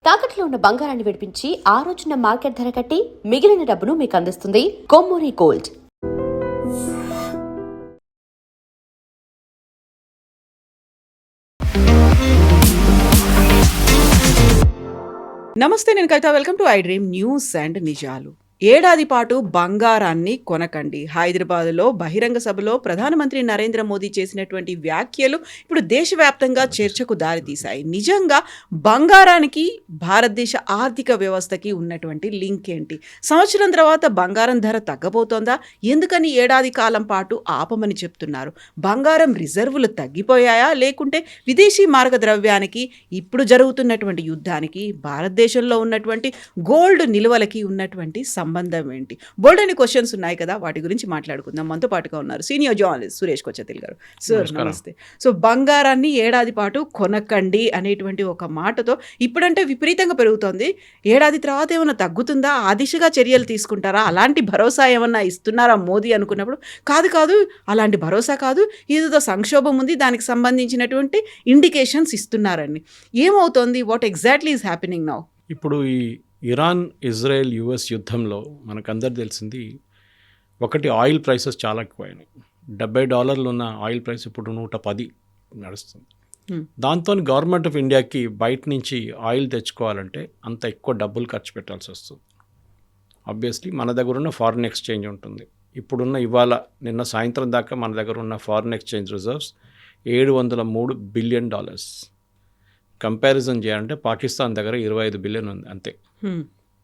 తాకట్లో ఉన్న బంగారాన్ని విడిపించి ఆ రోజున మార్కెట్ ధర కట్టి మిగిలిన డబ్బును మీకు అందిస్తుంది కొమ్మూరి గోల్డ్. నమస్తే, నేను Kavitha. Welcome to I dream news and నిజాలు. ఏడాది పాటు బంగారాన్ని కొనకండి. హైదరాబాద్లో బహిరంగ సభలో ప్రధానమంత్రి నరేంద్ర మోదీ చేసినటువంటి వ్యాఖ్యలు ఇప్పుడు దేశవ్యాప్తంగా చర్చకు దారితీశాయి. నిజంగా బంగారానికి భారతదేశ ఆర్థిక వ్యవస్థకి ఉన్నటువంటి లింక్ ఏంటి? సంవత్సరం తర్వాత బంగారం ధర తగ్గబోతోందా? ఎందుకని ఏడాది కాలం పాటు ఆపమని చెప్తున్నారు? బంగారం రిజర్వులు తగ్గిపోయాయా, లేకుంటే విదేశీ మార్గద్రవ్యానికి ఇప్పుడు జరుగుతున్నటువంటి యుద్ధానికి భారతదేశంలో ఉన్నటువంటి గోల్డ్ నిల్వలకి ఉన్నటువంటి సంబంధం ఏంటి? బోల్డ్ అని క్వశ్చన్స్ ఉన్నాయి కదా, వాటి గురించి మాట్లాడుకుందాం. మనతో పాటుగా ఉన్నారు సీనియర్ జర్నలిస్ట్ సురేష్ కొచ్చతిల్ గారు. సార్ నమస్తే. సో బంగారాన్ని ఏడాది పాటు కొనకండి అనేటువంటి ఒక మాటతో ఇప్పుడంటే విపరీతంగా పెరుగుతోంది. ఏడాది తర్వాత ఏమైనా తగ్గుతుందా? ఆ దిశగా చర్యలు తీసుకుంటారా? అలాంటి భరోసా ఏమన్నా ఇస్తున్నారా మోదీ అనుకున్నప్పుడు? కాదు, అలాంటి భరోసా కాదు, ఏదో సంక్షోభం ఉంది, దానికి సంబంధించినటువంటి ఇండికేషన్స్ ఇస్తున్నారండి. ఏమవుతోంది? What exactly is happening now? ఇప్పుడు ఈ ఇరాన్ ఇజ్రాయెల్ యుఎస్ యుద్ధంలో మనకందరు తెలిసింది ఒకటి, ఆయిల్ ప్రైసెస్ చాలా ఎక్కువైనాయి. $70 ఉన్న ఆయిల్ ప్రైస్ ఇప్పుడు 110 నడుస్తుంది. దాంతో గవర్నమెంట్ ఆఫ్ ఇండియాకి బయట నుంచి ఆయిల్ తెచ్చుకోవాలంటే అంత ఎక్కువ డబ్బులు ఖర్చు పెట్టాల్సి వస్తుంది. ఆబ్వియస్లీ మన దగ్గర ఉన్న ఫారిన్ ఎక్స్చేంజ్ ఉంటుంది. ఇవాళ నిన్న సాయంత్రం దాకా మన దగ్గర ఉన్న foreign exchange reserves $703 billion. Comparison చేయాలంటే పాకిస్తాన్ దగ్గర 25 బిలియన్ ఉంది అంతే.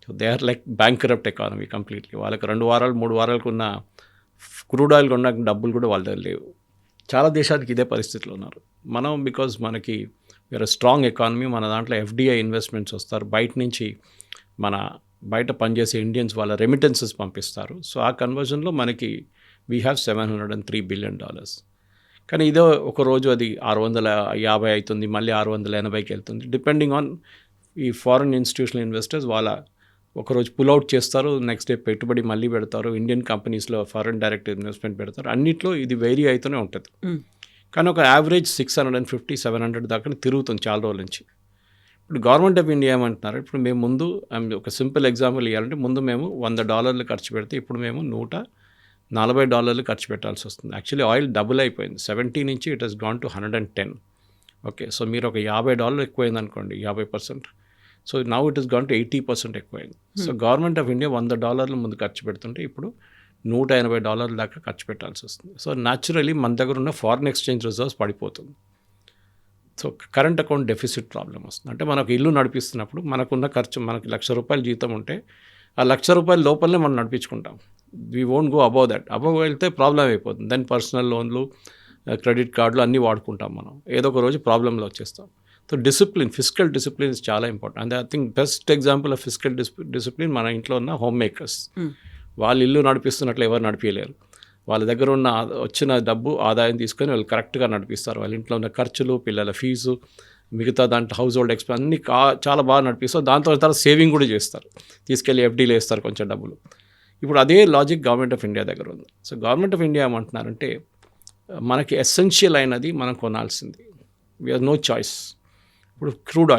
So they are like bankrupt economy completely. వాళ్ళకి 2 వారాలు 3 వారాలకు ఉన్న క్రూడ్ ఆయిల్ కొన్న డబ్బులు కూడా వాళ్ళ దగ్గర లేవు. చాలా దేశానికి ఇదే పరిస్థితిలో ఉన్నారు. మనం బికాజ్ మనకి వేరే స్ట్రాంగ్ ఎకానమీ, మన దాంట్లో FDI ఇన్వెస్ట్మెంట్స్ వస్తారు, బయట నుంచి బయట పనిచేసే ఇండియన్స్ వాళ్ళ రెమిటెన్సెస్ పంపిస్తారు. సో ఆ కన్వర్జన్లో మనకి వీ హ్యావ్ $703 బిలియన్. కానీ ఇదో ఒకరోజు అది 650 అవుతుంది, మళ్ళీ 680కి వెళ్తుంది. డిపెండింగ్ ఆన్ ఈ ఫారిన్ ఇన్స్టిట్యూషనల్ ఇన్వెస్టర్స్ వాళ్ళ ఒకరోజు పుల్అవుట్ చేస్తారు, నెక్స్ట్ డే పెట్టుబడి మళ్ళీ పెడతారు, ఇండియన్ కంపెనీస్లో ఫారిన్ డైరెక్ట్ ఇన్వెస్ట్మెంట్ పెడతారు. అన్నిట్లో ఇది వేరీ అవుతూనే ఉంటుంది. కానీ ఒక యావరేజ్ 650-700 దాకా తిరుగుతుంది చాలా రోజుల నుంచి. ఇప్పుడు గవర్నమెంట్ ఆఫ్ ఇండియా ఏమంటున్నారు, ఇప్పుడు మేము ముందు ఒక సింపుల్ ఎగ్జాంపుల్ ఇవ్వాలంటే, ముందు మేము $100 ఖర్చు పెడితే ఇప్పుడు మేము $140 ఖర్చు పెట్టాల్సి వస్తుంది. యాక్చువల్లీ ఆయిల్ డబుల్ అయిపోయింది. 70 నుంచి it has gone to 110. Okay, so మీరు ఒక $50 ఎక్కువైంది అనుకోండి, 50%. So now it has gone to 80% ఎక్కువైంది. సో గవర్నమెంట్ ఆఫ్ ఇండియా $100 ముందు ఖర్చు పెడుతుంటే ఇప్పుడు $180 దాకా ఖర్చు పెట్టాల్సి వస్తుంది. సో న్యాచురలీ మన దగ్గర ఉన్న ఫారిన్ ఎక్స్చేంజ్ రిజర్వ్స్ పడిపోతుంది. So current account deficit problem వస్తుంది. అంటే మనకు ఇల్లు నడిపిస్తున్నప్పుడు మనకున్న ఖర్చు, మనకి ₹1,00,000 జీతం ఉంటే ఆ ₹1,00,000 లోపలనే మనం నడిపించుకుంటాం. We won't go above that. Above వెళ్తే ప్రాబ్లం అయిపోతుంది. దెన్ పర్సనల్ లోన్లు, క్రెడిట్ కార్డులు అన్నీ వాడుకుంటాం మనం. ఏదో ఒక రోజు ప్రాబ్లంలో వచ్చేస్తాం. So discipline, physical discipline is చాలా important. And I think best example of physical discipline మన ఇంట్లో ఉన్న హోమ్ మేకర్స్. వాళ్ళు ఇల్లు నడిపిస్తున్నట్లు ఎవరు నడిపించలేరు. వాళ్ళ దగ్గర ఉన్న వచ్చిన డబ్బు ఆదాయం తీసుకొని వాళ్ళు కరెక్ట్గా నడిపిస్తారు. వాళ్ళ ఇంట్లో ఉన్న ఖర్చులు, పిల్లల ఫీజు, మిగతా దాంట్లో హౌస్ హోల్డ్ ఎక్స్పెన్స్ అన్నీ చాలా బాగా నడిపిస్తారు. దాంతో తర్వాత సేవింగ్ కూడా చేస్తారు, తీసుకెళ్ళి FDలో వేస్తారు కొంచెం డబ్బులు. ఇప్పుడు అదే లాజిక్ గవర్నమెంట్ ఆఫ్ ఇండియా దగ్గర ఉంది. సో గవర్నమెంట్ ఆఫ్ ఇండియా ఏమంటున్నారంటే, మనకి ఎసెన్షియల్ అయినది మనం కొనాల్సింది, వీ హ్యావ్ నో చాయిస్. ఇప్పుడు క్రూడ్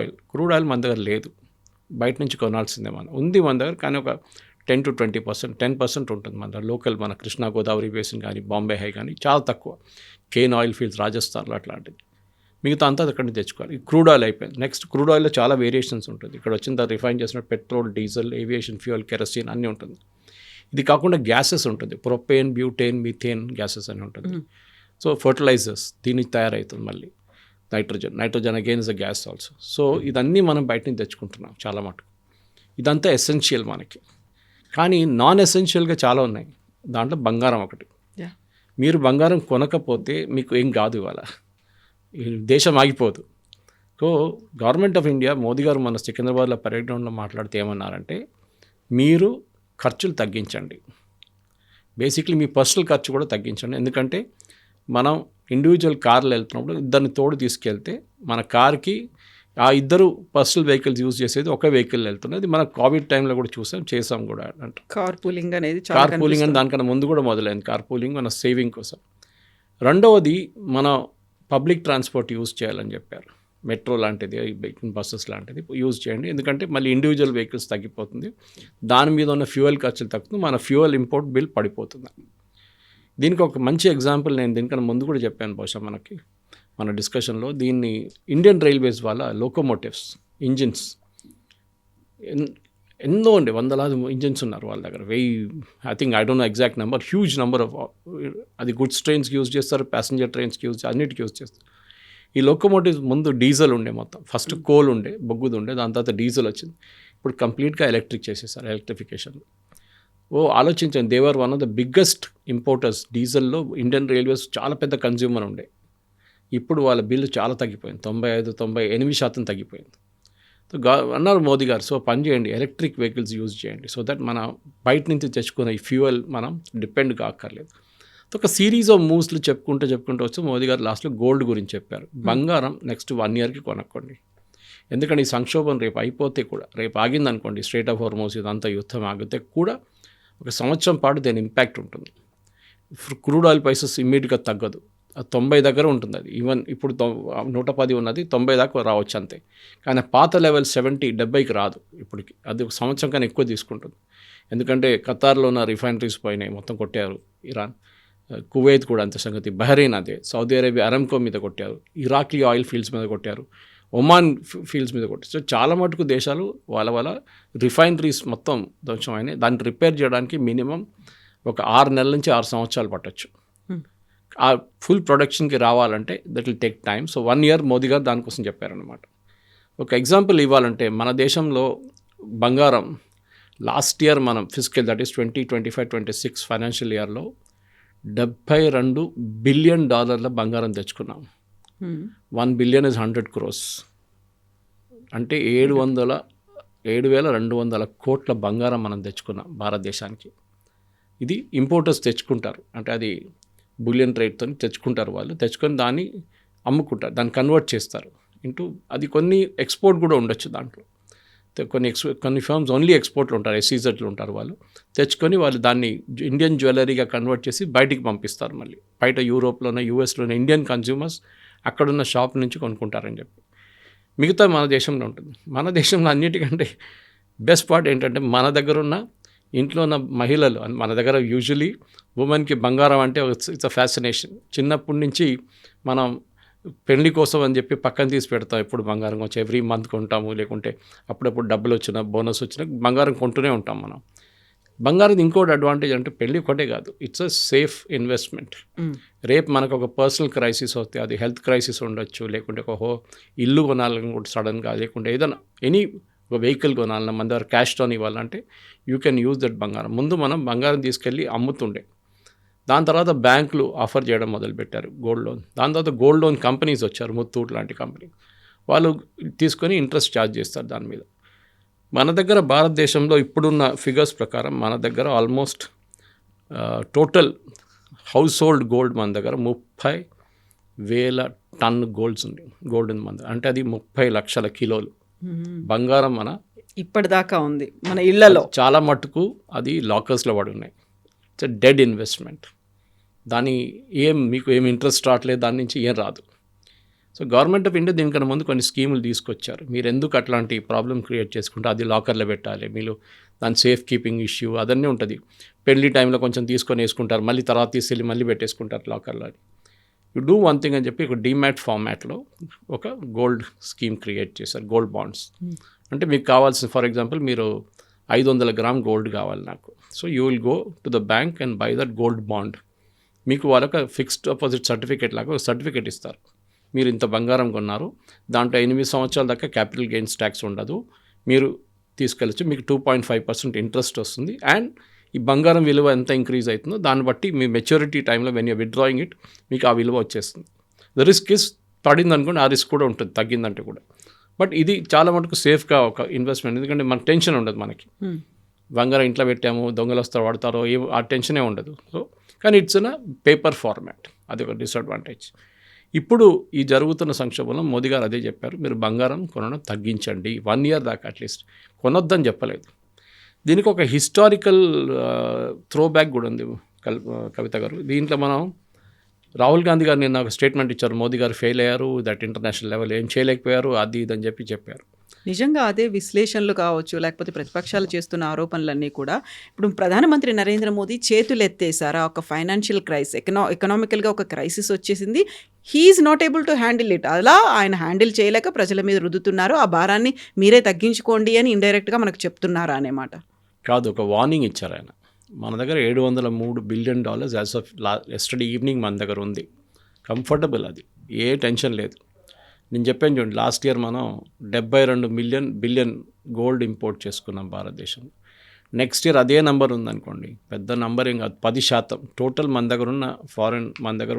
ఆయిల్ మన దగ్గర లేదు, బయట నుంచి కొనాల్సిందే. ఉంది మన దగ్గర, కానీ ఒక 10-20%, 10% ఉంటుంది మన దగ్గర లోకల్. మన కృష్ణా గోదావరి బేసిన్ కానీ, బాంబే హై కానీ చాలా తక్కువ. కేన్ ఆయిల్ ఫీల్డ్స్ రాజస్థాన్లో అట్లాంటిది. మిగతా అంతా అక్కడి నుంచి తెచ్చుకోవాలి. క్రూడ్ ఆయిల్ అయిపోయింది. నెక్స్ట్ క్రూడ్ ఆయిల్లో చాలా వేరియేషన్స్ ఉంటుంది. ఇక్కడ వచ్చిన తర్వాత రిఫైన్ చేసిన petrol, diesel, aviation fuel, kerosene అన్నీ ఉంటుంది. ఇది కాకుండా గ్యాసెస్ ఉంటుంది, ప్రొపేన్, బ్యూటేన్, మీథేన్ గ్యాసెస్ అని ఉంటుంది. సో ఫర్టిలైజర్స్ దీన్ని తయారవుతుంది. మళ్ళీ nitrogen again is a gas also. So ఇదన్నీ మనం బయట నుంచి తెచ్చుకుంటున్నాం చాలా మటుకు. ఇదంతా ఎసెన్షియల్ మనకి. కానీ నాన్ ఎసెన్షియల్గా చాలా ఉన్నాయి. దాంట్లో బంగారం ఒకటి. మీరు బంగారం కొనకపోతే మీకు ఏం కాదు, ఇవాళ దేశం ఆగిపోదు. So government of India, Modi garu మన సికింద్రాబాద్లో పరేడ్ గ్రౌండ్లో మాట్లాడితే ఏమన్నారంటే, మీరు ఖర్చులు తగ్గించండి, బేసిక్లీ మీ పర్సనల్ ఖర్చు కూడా తగ్గించండి. ఎందుకంటే మనం ఇండివిజువల్ కార్లు వెళ్తున్నప్పుడు ఇద్దరిని తోడు తీసుకెళ్తే మన కార్కి ఆ ఇద్దరు పర్సనల్ వెహికల్స్ యూజ్ చేసేది ఒక వెహికల్ వెళ్తున్నది. మనం కోవిడ్ టైంలో కూడా చేసాం కూడా. అంటే కార్ పూలింగ్ అనేది, అని దానికన్నా ముందు కూడా మొదలైంది కార్ పూలింగ్ మన సేవింగ్ కోసం. రెండవది, మన పబ్లిక్ ట్రాన్స్పోర్ట్ యూజ్ చేయాలని చెప్పారు. మెట్రో లాంటిది, బస్సెస్ లాంటిది యూజ్ చేయండి. ఎందుకంటే మళ్ళీ ఇండివిజువల్ వెహికల్స్ తగ్గిపోతుంది, దాని మీద ఉన్న ఫ్యూయల్ ఖర్చులు తగ్గుతుంది, మన ఫ్యూయల్ ఇంపోర్ట్ బిల్ పడిపోతుంది. దీనికి ఒక మంచి ఎగ్జాంపుల్ నేను దీనికన్నా ముందు కూడా చెప్పాను బహుశా మన డిస్కషన్లో. దీన్ని ఇండియన్ రైల్వేస్ వాళ్ళ లోకోమోటివ్స్ ఇంజిన్స్ ఎన్నో ఉండే, వందలాది ఇంజిన్స్ ఉన్నారు వాళ్ళ దగ్గర, I don't know exact number, huge number of, అది గుడ్స్ ట్రైన్స్కి యూజ్ చేస్తారు, ప్యాసింజర్ ట్రైన్స్కి యూజ్ చేస్తారు, అన్నిటికీ యూజ్ చేస్తారు. ఈ లోకోమోటివ్స్ ముందు డీజిల్ ఉండే, మొత్తం ఫస్ట్ కోల్ ఉండే, బొగ్గుది ఉండే, దాని తర్వాత డీజిల్ వచ్చింది, ఇప్పుడు కంప్లీట్గా ఎలక్ట్రిక్ చేసేసారు, ఎలక్ట్రిఫికేషన్. ఆలోచించండి, they're one of the biggest importers డీజిల్లో. ఇండియన్ రైల్వేస్ చాలా పెద్ద కన్జ్యూమర్ ఉండే, ఇప్పుడు వాళ్ళ బిల్లు చాలా తగ్గిపోయింది, 98% తగ్గిపోయింది. సో అన్నారు మోదీ గారు, సో పని చేయండి, ఎలక్ట్రిక్ వెహికల్స్ యూజ్ చేయండి, సో దట్ మన బయట నుంచి తెచ్చుకున్న ఈ ఫ్యూయల్ మనం డిపెండ్ కాక్కర్లేదు. ఒక సిరీస్ ఆఫ్ మూవ్స్లు చెప్పుకుంటూ వచ్చి మోదీ గారు లాస్ట్లో గోల్డ్ గురించి చెప్పారు. బంగారం నెక్స్ట్ 1 yearకి కొనుక్కోండి, ఎందుకంటే ఈ సంక్షోభం రేపు అయిపోతే కూడా, రేపు ఆగింది అనుకోండి, స్ట్రైట్ ఆఫ్ హార్మోస్ ఇదంతా యుద్ధం ఆగితే కూడా 1 సంవత్సరం పాటు దాని ఇంపాక్ట్ ఉంటుంది. క్రూడ్ ఆయిల్ ప్రైసెస్ ఇమ్మీడియట్గా తగ్గదు, 90 దగ్గర ఉంటుంది. అది ఈవెన్ ఇప్పుడు 110 ఉన్నది, 90 దాకా రావచ్చు అంతే. కానీ పాత లెవెల్ 70-70కి రాదు ఇప్పటికి, అది 1 సంవత్సరం కన్నా ఎక్కువ తీసుకుంటుంది. ఎందుకంటే ఖతార్లో ఉన్న రిఫైనరీస్ పోయినాయి, మొత్తం కొట్టారు. ఇరాన్, కువైత్ కూడా అంతే సంగతి, బహ్రెయిన్ అదే, సౌదీ అరేబియా అరామ్కో మీద కొట్టారు, ఇరాక్లీ ఆయిల్ ఫీల్డ్స్ మీద కొట్టారు, ఒమాన్ ఫీల్డ్స్ మీద కొట్టారు. సో చాలా మటుకు దేశాలు వాళ్ళ రిఫైనరీస్ మొత్తం ధ్వంసం అయినాయి. దాన్ని రిపేర్ చేయడానికి మినిమం ఒక 6 నెలల నుంచి 6 సంవత్సరాలు పట్టచ్చు. ఆ ఫుల్ ప్రొడక్షన్కి రావాలంటే that will take time. So 1 year Modi గారు దానికోసం చెప్పారనమాట. ఒక ఎగ్జాంపుల్ ఇవ్వాలంటే, మన దేశంలో బంగారం లాస్ట్ ఇయర్ మనం ఫిజికల్, దట్ ఈస్ 2025-26 ఫైనాన్షియల్ ఇయర్లో $72 బిలియన్ బంగారం తెచ్చుకున్నాం. 1 billion is 100 crores, అంటే 7,200 కోట్ల బంగారం మనం తెచ్చుకున్నాం భారతదేశానికి. ఇది ఇంపోర్టర్స్ తెచ్చుకుంటారు, అంటే అది బులియన్ రేట్తో తెచ్చుకుంటారు, వాళ్ళు తెచ్చుకొని దాన్ని అమ్ముకుంటారు, దాన్ని కన్వర్ట్ చేస్తారు ఇంటూ, అది కొన్ని ఎక్స్పోర్ట్ కూడా ఉండొచ్చు దాంట్లో. కొన్ని ఫర్మ్స్ ఓన్లీ ఎక్స్పోర్ట్లు ఉంటారు, ఎస్ఈజెడ్లు ఉంటారు, వాళ్ళు తెచ్చుకొని వాళ్ళు దాన్ని ఇండియన్ జ్యువెలరీగా కన్వర్ట్ చేసి బయటికి పంపిస్తారు. మళ్ళీ బయట యూరోప్లోనే, యూఎస్లోనే ఇండియన్ కన్జ్యూమర్స్ అక్కడున్న షాప్ నుంచి కొనుక్కుంటారని చెప్పి. మిగతా మన దేశంలో ఉంటుంది. మన దేశంలో అన్నిటికంటే బెస్ట్ పార్ట్ ఏంటంటే, మన దగ్గర ఉన్న ఇంట్లో ఉన్న మహిళలు, మన దగ్గర యూజువలీ ఉమెన్కి బంగారం అంటే ఇట్స్ అ ఫ్యాసినేషన్. చిన్నప్పటి నుంచి మనం పెళ్లి కోసం అని చెప్పి పక్కన తీసి పెడతాం, ఎప్పుడు బంగారం కొంచెం ఎవ్రీ మంత్ కొంటాము, లేకుంటే అప్పుడప్పుడు డబ్బులు వచ్చినా, బోనస్ వచ్చినా బంగారం కొంటూనే ఉంటాం మనం. బంగారం ఇంకోటి అడ్వాంటేజ్ అంటే, పెళ్ళి ఒకటే కాదు, ఇట్స్ అ సేఫ్ ఇన్వెస్ట్మెంట్. రేపు మనకు ఒక పర్సనల్ క్రైసిస్ వస్తే, అది హెల్త్ క్రైసిస్ ఉండొచ్చు, లేకుంటే ఒక ఇల్లు కొనాలని కూడా సడన్గా, లేకుంటే ఏదైనా ఒక వెహికల్ కొనాలన్నా, మన దగ్గర క్యాష్తో ఇవ్వాలంటే యూ కెన్ యూజ్ దట్ బంగారం. ముందు మనం బంగారం తీసుకెళ్ళి అమ్ముతుండే, దాని తర్వాత బ్యాంకులు ఆఫర్ చేయడం మొదలుపెట్టారు గోల్డ్ లోన్. దాని తర్వాత గోల్డ్ లోన్ కంపెనీస్ వచ్చారు, ముత్తూట్ లాంటి కంపెనీ, వాళ్ళు తీసుకొని ఇంట్రెస్ట్ ఛార్జ్ చేస్తారు దాని మీద. మన దగ్గర భారతదేశంలో ఇప్పుడున్న ఫిగర్స్ ప్రకారం మన దగ్గర almost total house hold gold మన దగ్గర 30,000 టన్ గోల్డ్ ఉంది మన దగ్గర. అంటే అది 30 లక్షల కిలోలు బంగారం మన ఇప్పటిదాకా ఉంది మన ఇళ్లలో. చాలా మట్టుకు అది లాకర్స్లో పడి ఉన్నాయి. It's dead investment. మీకు ఏం ఇంట్రెస్ట్ రావట్లేదు, దాని నుంచి ఏం రాదు. సో గవర్నమెంట్ ఆఫ్ ఇండియా దీనికన్నా ముందు కొన్ని స్కీములు తీసుకొచ్చారు. మీరు ఎందుకు అట్లాంటి ప్రాబ్లం క్రియేట్ చేసుకుంటే, అది లాకర్లో పెట్టాలి, మీరు దాని సేఫ్ కీపింగ్ ఇష్యూ అదన్నీ ఉంటుంది. పెళ్లి టైంలో కొంచెం తీసుకొని వేసుకుంటారు, మళ్ళీ తర్వాత తీసుకెళ్ళి మళ్ళీ పెట్టేసుకుంటారు లాకర్లో. యూ డూ వన్ థింగ్ అని చెప్పి ఒక డీమ్యాట్ ఫార్మాట్లో ఒక గోల్డ్ స్కీమ్ క్రియేట్ చేశారు, గోల్డ్ బాండ్స్. అంటే మీకు కావాల్సిన, ఫర్ ఎగ్జాంపుల్ మీరు 500 గ్రామ్ గోల్డ్ కావాలి నాకు, so you will go to the bank and by that gold bond. మీకు వాళ్ళొక ఫిక్స్డ్ డిపాజిట్ సర్టిఫికేట్ లాగా ఒక సర్టిఫికేట్ ఇస్తారు, మీరు ఇంత బంగారం కొన్నారు, దాంట్లో 8 సంవత్సరాల దాకా క్యాపిటల్ గెయిన్స్ ట్యాక్స్ ఉండదు, మీరు తీసుకెళ్ళచ్చు, మీకు 2.5% ఇంట్రెస్ట్ వస్తుంది, అండ్ ఈ బంగారం విలువ ఎంత ఇంక్రీజ్ అవుతుందో దాన్ని బట్టి మీ మెచ్యూరిటీ టైంలో వెన్ యూ విత్డ్రాయింగ్ ఇట్ మీకు ఆ విలువ వచ్చేస్తుంది. ద రిస్క్ ఇస్ పడింది అనుకోండి, ఆ రిస్క్ కూడా ఉంటుంది తగ్గిందంటే కూడా. బట్ ఇది చాలా మటుకు సేఫ్గా ఒక ఇన్వెస్ట్మెంట్, ఎందుకంటే మనకు టెన్షన్ ఉండదు. మనకి బంగారం ఇంట్లో పెట్టాము, దొంగలు వస్తారు వాడతారో, ఆ టెన్షనే ఉండదు. సో కానీ ఇట్స్ ఇన్ పేపర్ ఫార్మాట్, అది ఒక డిసడ్వాంటేజ్. ఇప్పుడు ఈ జరుగుతున్న సంక్షోభంలో మోదీ గారు అదే చెప్పారు, మీరు బంగారం కొనడం తగ్గించండి, 1 year దాకా అట్లీస్ట్ కొనొద్దని చెప్పలేదు. దీనికి ఒక హిస్టారికల్ త్రో బ్యాక్ కూడా ఉంది కవిత గారు. దీంట్లో మనం రాహుల్ గాంధీ గారు నిన్న ఒక స్టేట్మెంట్ ఇచ్చారు, మోదీ గారు ఫెయిల్ అయ్యారు, దట్ ఇంటర్నేషనల్ లెవెల్ ఏం చేయలేకపోయారు, అది ఇదని చెప్పారు. నిజంగా అదే విశ్లేషణలు కావచ్చు, లేకపోతే ప్రతిపక్షాలు చేస్తున్న ఆరోపణలన్నీ కూడా ఇప్పుడు ప్రధానమంత్రి నరేంద్ర మోదీ చేతులు ఎత్తేసారా, ఒక ఫైనాన్షియల్ క్రైసిస్, ఎకనామికల్గా ఒక క్రైసిస్ వచ్చేసింది, he is not able to handle it, అలా ఆయన హ్యాండిల్ చేయలేక ప్రజల మీద రుద్దుతున్నారు, ఆ భారాన్ని మీరే తగ్గించుకోండి అని ఇండైరెక్ట్గా మనకు చెప్తున్నారా అనే మాట కాదు, ఒక వార్నింగ్ ఇచ్చారు ఆయన. మన దగ్గర $703 billion as of yesterday evening మన దగ్గర ఉంది, కంఫర్టబుల్, అది ఏ టెన్షన్ లేదు. నేను చెప్పాను చూడండి, లాస్ట్ ఇయర్ మనం 72 బిలియన్ గోల్డ్ ఇంపోర్ట్ చేసుకున్నాం భారతదేశం. నెక్స్ట్ ఇయర్ అదే నెంబర్ ఉందనుకోండి, పెద్ద నెంబర్ ఏం కాదు, 10% టోటల్ మన దగ్గర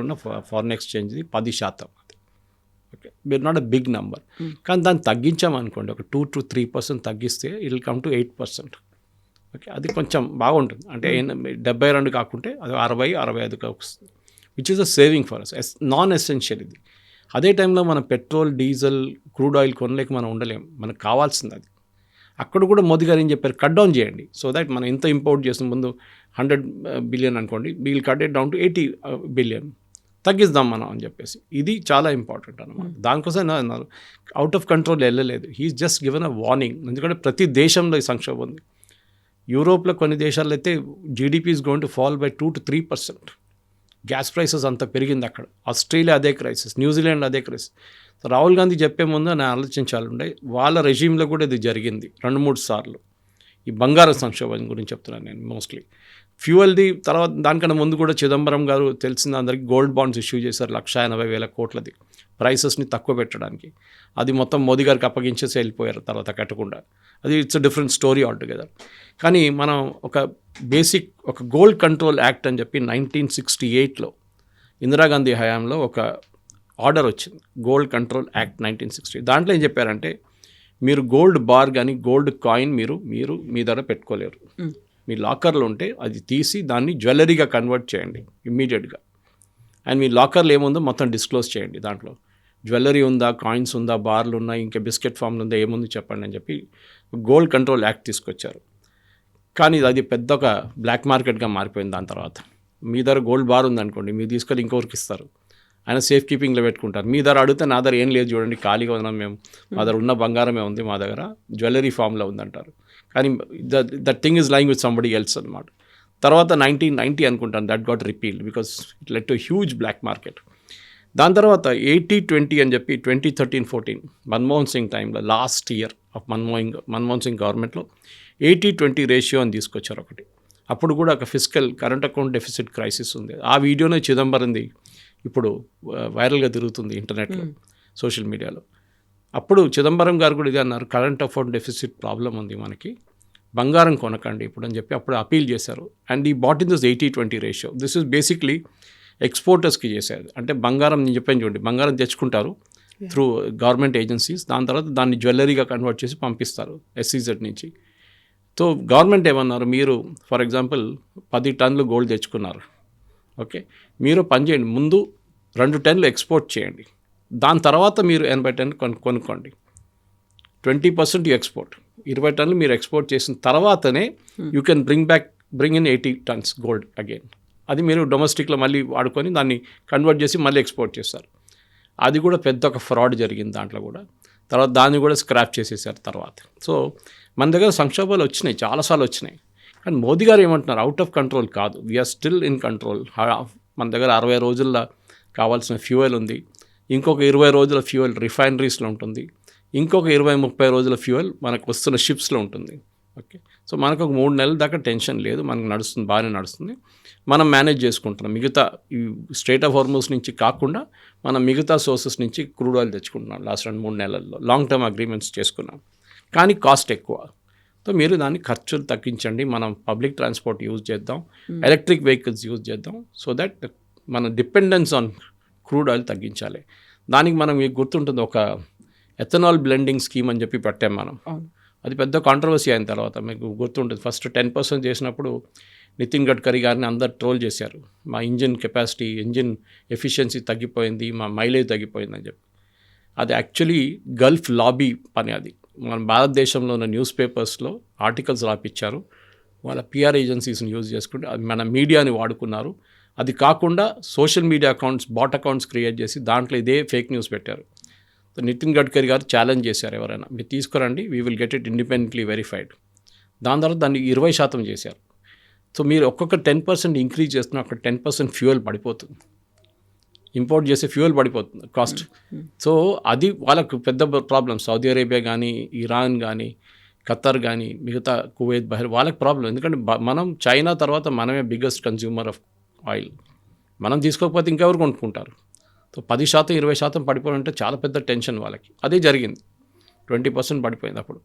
ఉన్న ఫారెన్ ఎక్స్చేంజ్ది 10%. ఓకే, మీరు నాట్ ఎ బిగ్ నెంబర్, కానీ దాన్ని తగ్గించామనుకోండి, ఒక 2 to 3% తగ్గిస్తే it will come to 8%. Okay, అది కొంచెం బాగుంటుంది. అంటే 72 కాకుంటే అది 60-65 వస్తుంది, which is a saving for us, non essential ఇది. అదే టైంలో మనం పెట్రోల్, డీజిల్, క్రూడ్ ఆయిల్ కొనలేక మనం ఉండలేం, మనకు కావాల్సింది అది. అక్కడ కూడా మోదీ గారు ఏం చెప్పారు, కట్ డౌన్ చేయండి, సో దట్ మనం ఎంత ఇంపోర్ట్ చేసిన ముందు 100 బిలియన్ అనుకోండి, we'll cut it down to 80 billion తగ్గిద్దాం మనం అని చెప్పేసి. ఇది చాలా ఇంపార్టెంట్ అనమాట. దానికోసం అన్నారు, అవుట్ ఆఫ్ కంట్రోల్ వెళ్ళలేదు, he's just given a warning. ఎందుకంటే ప్రతి దేశంలో ఈ సంక్షోభం ఉంది. యూరోప్లో కొన్ని దేశాల్లో అయితే GDP is going to fall by 2 to 3%. Gas prices అంత పెరిగింది అక్కడ. ఆస్ట్రేలియా అదే క్రైసిస్, న్యూజిలాండ్ అదే క్రైసిస్. రాహుల్ గాంధీ చెప్పే ముందు నేను ఆలోచించాలంటే వాళ్ళ రెజీమ్లో కూడా ఇది జరిగింది 2-3 సార్లు. ఈ బంగారు సంక్షోభం గురించి చెప్తున్నాను నేను మోస్ట్లీ. ఫ్యూయల్ది తర్వాత దానికన్నా ముందు కూడా చిదంబరం గారు తెలిసిన అందరికీ గోల్డ్ బాండ్స్ ఇష్యూ చేశారు 180,000 కోట్లది, ప్రైసెస్ని తక్కువ పెట్టడానికి. అది మొత్తం మోదీ గారికి అప్పగించేసి వెళ్ళిపోయారు తర్వాత కట్టకుండా. అది it's a different story altogether. కానీ మనం ఒక గోల్డ్ కంట్రోల్ యాక్ట్ అని చెప్పి 1968లో ఇందిరాగాంధీ హయాంలో ఒక ఆర్డర్ వచ్చింది, గోల్డ్ కంట్రోల్ యాక్ట్ 1960. దాంట్లో ఏం చెప్పారంటే, మీరు గోల్డ్ బార్ కానీ గోల్డ్ కాయిన్ మీరు మీ దగ్గర పెట్టుకోలేరు, మీ లాకర్లో ఉంటే అది తీసి దాన్ని జ్యువెలరీగా కన్వర్ట్ చేయండి ఇమ్మీడియట్గా. అండ్ మీ లాకర్లో ఏముందో మొత్తం డిస్క్లోజ్ చేయండి, దాంట్లో జ్యువెలరీ ఉందా, కాయిన్స్ ఉందా, బార్లు ఉన్నాయి, ఇంకా బిస్కెట్ ఫామ్లు ఉందా, ఏముంది చెప్పండి అని చెప్పి గోల్డ్ కంట్రోల్ యాక్ట్ తీసుకొచ్చారు. కానీ అది పెద్ద ఒక బ్లాక్ మార్కెట్గా మారిపోయింది. దాని తర్వాత మీ దగ్గర గోల్డ్ బార్ ఉందనుకోండి, మీరు తీసుకొని ఇంకొకరికి ఇస్తారు, ఆయన సేఫ్ కీపింగ్లో పెట్టుకుంటారు. మీ దగ్గర అడిగితే నా దగ్గర ఏం లేదు చూడండి, ఖాళీగా ఉన్నాం మేము, మా దగ్గర ఉన్న బంగారమే ఉంది, మా దగ్గర జ్యువెలరీ ఫామ్లో ఉందంటారు. కానీ that thing is lying with somebody else అనమాట. తర్వాత 1990 అనుకుంటాను, that got repealed because it led to huge black market. దాని తర్వాత 80-20 అని చెప్పి 2013-14 మన్మోహన్ సింగ్ టైంలో, last year of Manmohan Singh గవర్నమెంట్లో 80-20 రేషియో అని తీసుకొచ్చారు ఒకటి. అప్పుడు కూడా ఒక physical current account deficit crisis ఉంది. ఆ వీడియోనే చిదంబరంది ఇప్పుడు వైరల్గా తిరుగుతుంది ఇంటర్నెట్లో, సోషల్ మీడియాలో. అప్పుడు చిదంబరం గారు కూడా ఇది అన్నారు, కరెంట్ అకౌంట్ డెఫిసిట్ ప్రాబ్లం ఉంది మనకి, బంగారం కొనకండి ఇప్పుడు అని చెప్పి అప్పుడు అపీల్ చేశారు. అండ్ ఈ but in this 80-20 ratio. This is basically ఎక్స్పోర్టర్స్కి చేసేది. అంటే బంగారం, నేను చెప్పాను చూడండి, బంగారం తెచ్చుకుంటారు త్రూ గవర్నమెంట్ ఏజెన్సీస్, దాని తర్వాత దాన్ని జ్యువెలరీగా కన్వర్ట్ చేసి పంపిస్తారు SEZ నుంచి. సో గవర్నమెంట్ ఏమన్నారు, మీరు ఫర్ ఎగ్జాంపుల్ 10 టన్నులు గోల్డ్ తెచ్చుకున్నారు, ఓకే, మీరు పని చేయండి, ముందు 2 టన్నులు ఎక్స్పోర్ట్ చేయండి, దాని తర్వాత మీరు 80 టన్నులు కొనుక్కోండి, 20% ఎక్స్పోర్ట్, 20 టన్నులు మీరు ఎక్స్పోర్ట్ చేసిన తర్వాతనే you can bring in 80 turns gold again. అది మీరు డొమెస్టిక్లో మళ్ళీ వాడుకొని దాన్ని కన్వర్ట్ చేసి మళ్ళీ ఎక్స్పోర్ట్ చేస్తారు. అది కూడా పెద్ద ఒక ఫ్రాడ్ జరిగింది దాంట్లో కూడా. తర్వాత దాన్ని కూడా స్క్రాప్ చేసేసారు తర్వాత. సో మన దగ్గర సంక్షోభాలు వచ్చినాయి, చాలాసార్లు వచ్చినాయి. కానీ మోదీ గారు ఏమంటున్నారు, అవుట్ ఆఫ్ కంట్రోల్ కాదు, వీఆర్ స్టిల్ ఇన్ కంట్రోల్. మన దగ్గర 60 రోజుల్లో కావాల్సిన ఫ్యూయల్ ఉంది, ఇంకొక 20 రోజుల ఫ్యూయల్ రిఫైనరీస్లో ఉంటుంది, ఇంకొక 20-30 రోజుల ఫ్యూయల్ మనకు వస్తున్న షిప్స్లో ఉంటుంది. ఓకే, సో మనకు ఒక 3 నెలల దాకా టెన్షన్ లేదు, మనకు నడుస్తుంది, బాగానే నడుస్తుంది, మనం మేనేజ్ చేసుకుంటున్నాం. మిగతా ఈ స్ట్రైట్ ఆఫ్ హార్మోస్ నుంచి కాకుండా మనం మిగతా సోర్సెస్ నుంచి క్రూడ్ ఆయిల్ తెచ్చుకుంటున్నాం లాస్ట్ 2-3 నెలల్లో, లాంగ్ టర్మ్ అగ్రిమెంట్స్ చేసుకున్నాం. కానీ కాస్ట్ ఎక్కువ. సో మీరు దాన్ని ఖర్చులు తగ్గించండి, మనం పబ్లిక్ ట్రాన్స్పోర్ట్ యూజ్ చేద్దాం, ఎలక్ట్రిక్ వెహికల్స్ యూజ్ చేద్దాం, సో దట్ మన డిపెండెన్స్ ఆన్ క్రూడ్ ఆయిల్ తగ్గించాలి. దానికి మనం మీకు గుర్తుంటుంది, ఒక ఎథనాల్ బ్లెండింగ్ స్కీమ్ అని చెప్పి పెట్టాం మనం. అది పెద్ద కాంట్రవర్సీ అయిన తర్వాత మీకు గుర్తుంటుంది, ఫస్ట్ 10% చేసినప్పుడు నితిన్ గడ్కరీ గారిని అందరు ట్రోల్ చేశారు, మా ఇంజిన్ కెపాసిటీ, ఇంజిన్ ఎఫిషియన్సీ తగ్గిపోయింది, మా మైలేజ్ తగ్గిపోయిందని చెప్పి. అది యాక్చువల్లీ గల్ఫ్ లాబీ పని. అది మన భారతదేశంలో ఉన్న న్యూస్ పేపర్స్లో ఆర్టికల్స్ రాపిచ్చారు, వాళ్ళ PR ఏజెన్సీస్ని యూజ్ చేసుకుంటే అది మన మీడియాని వాడుకున్నారు, అది కాకుండా social media accounts, bot accounts create చేసి దాంట్లో ఇదే ఫేక్ న్యూస్ పెట్టారు. సో నితిన్ గడ్కరీ గారు ఛాలెంజ్ చేశారు, ఎవరైనా మీరు తీసుకురండి, we will get it independently verified. దాని తర్వాత దాన్ని 20% చేశారు. సో మీరు ఒక్కొక్క 10% ఇంక్రీజ్ చేస్తున్నా అక్కడ 10% ఫ్యూయల్ పడిపోతుంది, ఇంపోర్ట్ చేసే ఫ్యూయల్ పడిపోతుంది కాస్ట్. సో అది వాళ్ళకు పెద్ద ప్రాబ్లం. సౌదీ అరేబియా కానీ, ఇరాన్ కానీ, ఖత్తర్ కానీ, మిగతా కువైత్, బహ్రెయిన్ వాళ్ళకి ప్రాబ్లం. ఎందుకంటే మనం చైనా తర్వాత మనమే బిగ్గెస్ట్ కన్జ్యూమర్ ఆఫ్ ఆయిల్. మనం తీసుకోకపోతే ఇంకెవరు కొనుక్కుంటారు? సో 10%, 20% పడిపోవాలంటే చాలా పెద్ద టెన్షన్ వాళ్ళకి. అదే జరిగింది, 20% పడిపోయింది అప్పుడు.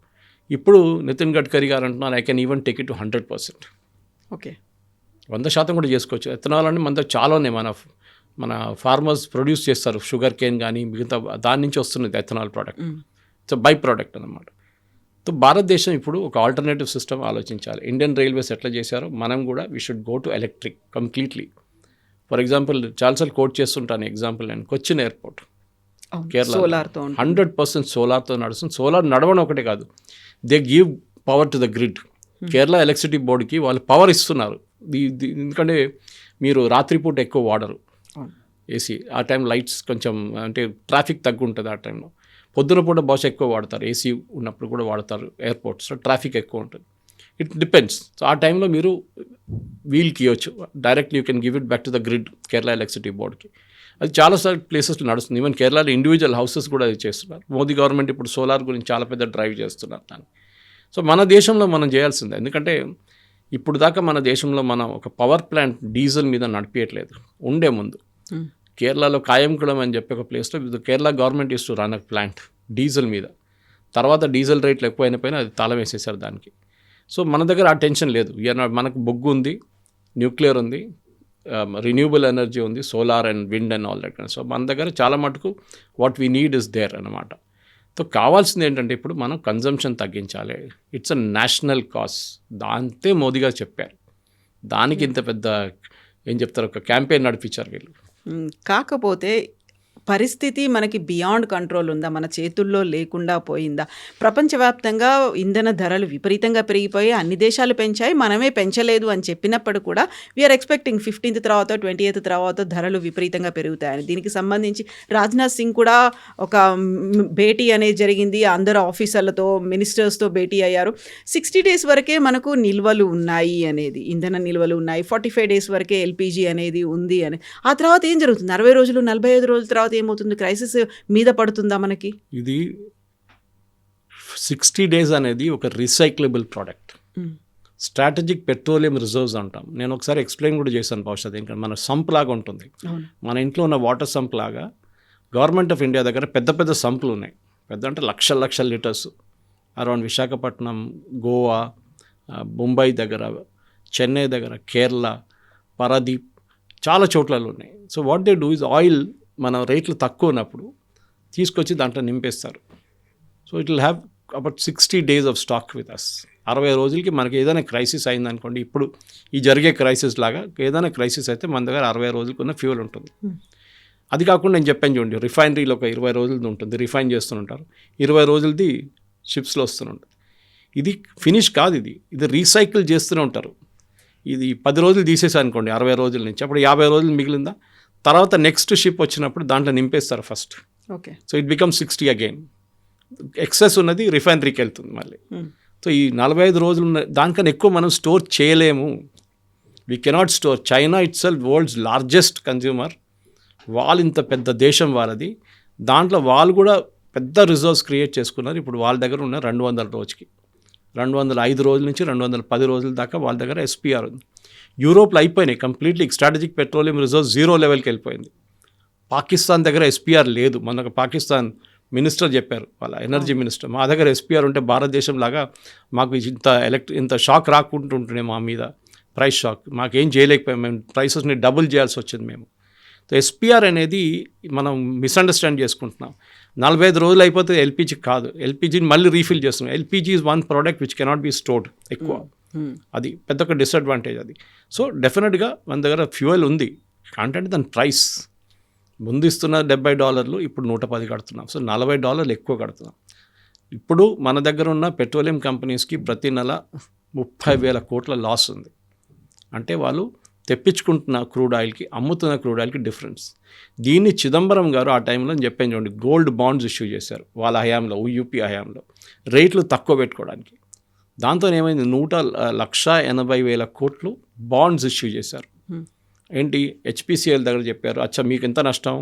ఇప్పుడు నితిన్ గడ్కరీ గారు అంటున్నారు, I can even take it to 100%. Okay, 100% కూడా చేసుకోవచ్చు. ఎథనాల్ అంటే మన దగ్గర చాలా ఉన్నాయి. మన ఫార్మర్స్ ప్రొడ్యూస్ చేస్తారు, షుగర్ కేన్ కానీ మిగతా, దాని నుంచి వస్తున్నది ethanol product. So by product అన్నమాట. సో భారతదేశం ఇప్పుడు ఒక ఆల్టర్నేటివ్ సిస్టమ్ ఆలోచించాలి. ఇండియన్ రైల్వేస్ ఎట్లా చేశారో మనం కూడా we should go to electric completely. For example చాలాసార్లు కోట్ చేస్తుంటాను ఎగ్జాంపుల్, నేను కొచ్చిన్ ఎయిర్పోర్ట్ కేరళ 100% సోలార్తో నడుస్తుంది. సోలార్ నడవడం ఒకటే కాదు, they give power to the grid. Kerala electricity బోర్డుకి వాళ్ళు పవర్ ఇస్తున్నారు. ఎందుకంటే మీరు రాత్రిపూట ఎక్కువ వాడరు ఏసీ, ఆ టైం లైట్స్ కొంచెం అంటే ట్రాఫిక్ తగ్గుంటుంది ఆ టైంలో. పొద్దున పూట బహుశా ఎక్కువ వాడతారు, ఏసీ ఉన్నప్పుడు కూడా వాడతారు ఎయిర్పోర్ట్స్లో, ట్రాఫిక్ ఎక్కువ ఉంటుంది. It depends. సో ఆ టైంలో మీరు వీల్కి ఇవ్వచ్చు directly, you can give it back to the grid Kerala electricity బోర్డ్కి. అది చాలా ప్లేసెస్లో నడుస్తుంది. ఈవెన్ కేరళలో ఇండివిజువల్ హౌసెస్ కూడా అది చేస్తున్నారు. మోదీ గవర్నమెంట్ ఇప్పుడు సోలార్ గురించి చాలా పెద్ద డ్రైవ్ చేస్తున్నారు దాన్ని. సో మన దేశంలో మనం చేయాల్సిందే. ఎందుకంటే ఇప్పుడు దాకా మన దేశంలో మనం ఒక పవర్ ప్లాంట్ డీజిల్ మీద నడిపించట్లేదు. ఉండే ముందు కేరళలో కాయంకుళం అని చెప్పి ఒక ప్లేస్లో Kerala government use to run a plant diesel మీద. తర్వాత డీజిల్ రేట్లు ఎక్కువైన పైన అది తాళం వేసేసారు దానికి. సో మన దగ్గర ఆ టెన్షన్ లేదు. మనకు బొగ్గు ఉంది, న్యూక్లియర్ ఉంది, రిన్యూబుల్ ఎనర్జీ ఉంది, solar and wind and all that. So మన దగ్గర చాలా మటుకు what we need is there అన్నమాట. సో కావాల్సింది ఏంటంటే ఇప్పుడు మనం కన్జంప్షన్ తగ్గించాలి. It's a national cause. దాంతే మోదీ గారు చెప్పారు. దానికి ఇంత పెద్ద ఏం చెప్తారు, ఒక క్యాంపెయిన్ నడిపించారు వీళ్ళు. కాకపోతే పరిస్థితి మనకి బియాండ్ కంట్రోల్ ఉందా, మన చేతుల్లో లేకుండా పోయిందా? ప్రపంచవ్యాప్తంగా ఇంధన ధరలు విపరీతంగా పెరిగిపోయి అన్ని దేశాలు పెంచాయి, మనమే పెంచలేదు అని చెప్పినప్పుడు కూడా వీఆర్ ఎక్స్పెక్టింగ్ 15th తర్వాత 20th తర్వాత ధరలు విపరీతంగా పెరుగుతాయని. దీనికి సంబంధించి రాజ్నాథ్ సింగ్ కూడా ఒక భేటీ అనేది జరిగింది, అందరు ఆఫీసర్లతో, మినిస్టర్స్తో భేటీ అయ్యారు. 60 days వరకే మనకు నిల్వలు ఉన్నాయి అనేది, ఇంధన నిల్వలు ఉన్నాయి, 45 days వరకే ఎల్పిజి అనేది ఉంది అని. ఆ తర్వాత ఏం జరుగుతుంది? 60 రోజులు 45 రోజుల తర్వాత ఏమవుతుంది? క్రైసిస్ మీద పడుతుందా మనకి? ఇది 60 days అనేది ఒక recyclable product. Strategic petroleum reserves అంటాం. నేను ఒకసారి ఎక్స్ప్లెయిన్ కూడా చేశాను బహుశా. ఎందుకంటే మన సంప్ లాగా ఉంటుంది, మన ఇంట్లో ఉన్న వాటర్ సంప్ లాగా గవర్నమెంట్ ఆఫ్ ఇండియా దగ్గర పెద్ద పెద్ద సంపులు ఉన్నాయి. పెద్ద అంటే లక్షల లీటర్స్ అరౌండ్ విశాఖపట్నం, గోవా, ముంబై దగ్గర, చెన్నై దగ్గర, కేరళ, పారాదీప్, చాలా చోట్లలో ఉన్నాయి. So what they do is oil మన రేట్లు తక్కువ ఉన్నప్పుడు తీసుకొచ్చి దాంట్లో నింపేస్తారు. So it will have about 60 days of stock with us. 60 రోజులకి మనకి ఏదైనా క్రైసిస్ అయిందనుకోండి, ఇప్పుడు ఈ జరిగే క్రైసిస్ లాగా ఏదైనా క్రైసిస్ అయితే మన దగ్గర 60 రోజులకు ఉన్న ఫ్యూల్ ఉంటుంది. అది కాకుండా నేను చెప్పాను చూడండి, రిఫైనరీలో ఒక 20 రోజులది ఉంటుంది, రిఫైన్ చేస్తుంటారు, 20 రోజులది షిప్స్లో వస్తుంటుంది. ఇది ఫినిష్ కాదు, ఇది రీసైకిల్ చేస్తూనే ఉంటారు. ఇది 10 రోజులు తీసేసా అనుకోండి 60 రోజుల నుంచి, అప్పుడు 50 రోజులు మిగిలిందా, తర్వాత నెక్స్ట్ షిప్ వచ్చినప్పుడు దాంట్లో నింపేస్తారు first. Okay, so it become 60 again. Excess ఉన్నది రిఫైనరీకి వెళ్తుంది మళ్ళీ. సో ఈ 45 రోజులు ఉన్న దానికన్నా ఎక్కువ మనం స్టోర్ చేయలేము. We cannot store. China it self world's largest consumer. వాళ్ళు ఇంత పెద్ద దేశం వాళ్ళది, దాంట్లో వాళ్ళు కూడా పెద్ద రిజర్వ్స్ క్రియేట్ చేసుకున్నారు. ఇప్పుడు వాళ్ళ దగ్గర ఉన్న 200 రోజుకి 205 రోజుల నుంచి 210 రోజుల దాకా వాళ్ళ దగ్గర ఎస్పీఆర్ ఉంది. యూరోప్లో అయిపోయినాయి కంప్లీట్లీ. స్ట్రాటజిక్ పెట్రోలియం రిజర్వ్ 0 లెవెల్కి వెళ్ళిపోయింది. పాకిస్తాన్ దగ్గర ఎస్పీఆర్ లేదు. మనకు పాకిస్తాన్ మినిస్టర్ చెప్పారు, వాళ్ళ ఎనర్జీ మినిస్టర్, మా దగ్గర ఎస్పీఆర్ ఉంటే భారతదేశం లాగా మాకు ఇంత షాక్ రాకుంటుంటుండే మా మీద, ప్రైస్ షాక్. మాకేం చేయలేకపోయాం, మేము ప్రైసెస్ని డబుల్ చేయాల్సి వచ్చింది మేము. సో ఎస్పీఆర్ అనేది మనం మిస్అండర్స్టాండ్ చేసుకుంటున్నాం. 45 రోజులు అయిపోతే ఎల్పిజి కాదు, ఎల్పిజిని మళ్ళీ రీఫిల్ చేస్తున్నాం. LPG is one product which cannot be stored ఎక్కువ. అది పెద్ద ఒక డిసడ్వాంటేజ్ అది. సో డెఫినెట్గా మన దగ్గర ఫ్యూయల్ ఉంది, అంటే దాని ప్రైస్ ముందు ఇస్తున్న $70, ఇప్పుడు 110 కడుతున్నాం. సో $40 ఎక్కువ కడుతున్నాం. ఇప్పుడు మన దగ్గర ఉన్న పెట్రోలియం కంపెనీస్కి ప్రతి నెల 30,000 కోట్ల లాస్ ఉంది. అంటే వాళ్ళు తెప్పించుకుంటున్న క్రూడ్ ఆయిల్కి అమ్ముతున్న క్రూడ్ ఆయిల్కి డిఫరెన్స్. దీన్ని చిదంబరం గారు ఆ టైంలో నేను చెప్పాను చూడండి, గోల్డ్ బాండ్స్ ఇష్యూ చేశారు వాళ్ళ హయాంలో, యూపీ హయాంలో, రేట్లు తక్కువ పెట్టుకోవడానికి. దాంతో ఏమైంది, 1,80,000 కోట్లు బాండ్స్ ఇష్యూ చేశారు. ఏంటి, హెచ్పిసిఎల్ దగ్గర చెప్పారు, అచ్చా మీకు ఎంత నష్టం,